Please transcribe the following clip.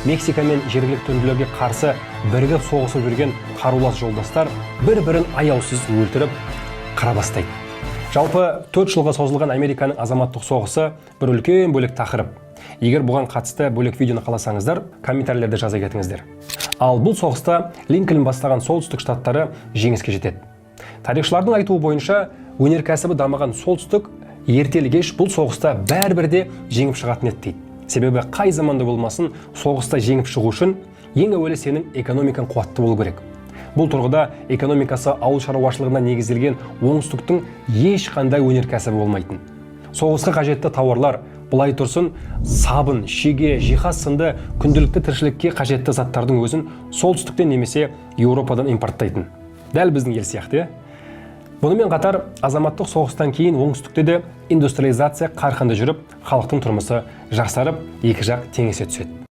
Мексика мен жергілікті үнділерге қарсы бірігіп соғысып жүрген қарулас жолдастар бір-бірін аяусыз өлтіріп қыра бастайды. Жалпы 4 жылға созылған Американың азаматтық соғысы бір үлкен бөлек тақырып. Егер бұған қатысты бөлек видеоны қаласаңыздар, комментарийлерде жаза кетіңіздер. Ал бұл соғыста Линкольн бастаған солтүстік штаттары жеңіске жетеді. Тарихшылардың айтуы бойынша, өнеркәсібі дамыған солтүстік ертелі-кеш бұл соғыста бәрібірде жеңіп шығатын еді дейді. Себебі қай заманда болмасын соғыста жеңіп шығу үшін ең әуелі сенің экономикаң қуатты болу керек. Бұл тұрғыда экономикасы ауыл шаруашылығына негізделген оңтүстіктің ешқандай өнеркәсібі болмайтын. Соғысқа қажетті тауарлар, былай тұрсын, сабын, шеге, жиһаз сынды күнделікті тіршілікке қажетті заттардың өзін солтүстіктен немесе Еуропадан импорттайтын. Дәл біздің ел сияқты. Бұнымен қатар азаматтық соғыстан кейін оңтүстікте де индустриализация қарқынды жүріп, халықтың тұрмысы жақсарып, екі жақ теңесе түседі.